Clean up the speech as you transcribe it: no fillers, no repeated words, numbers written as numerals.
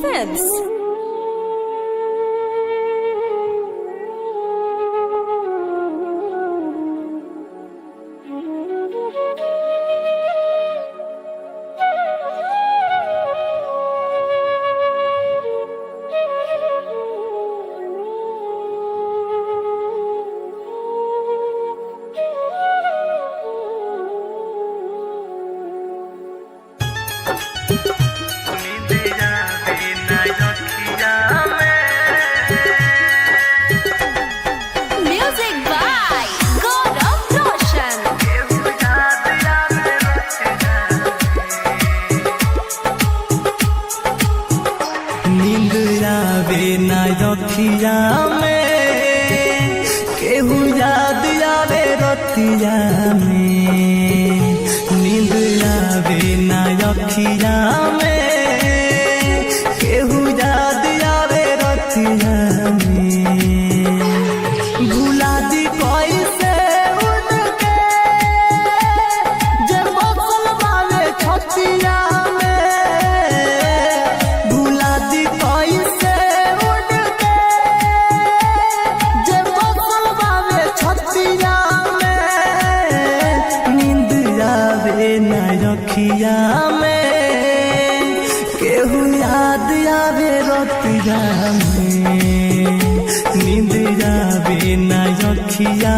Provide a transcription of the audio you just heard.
Films. Music by Gaurav Roshan. नींद आवे ना रखिया में केहू याद आवे रतिया में। नींद आवे ना रखिया में केहू याद आवे रतिया में। भुला दी कैसे उनके जे बसल बावे छतिया रखिया में केहू याद आवे रतिया में। नींद आवे ना रखिया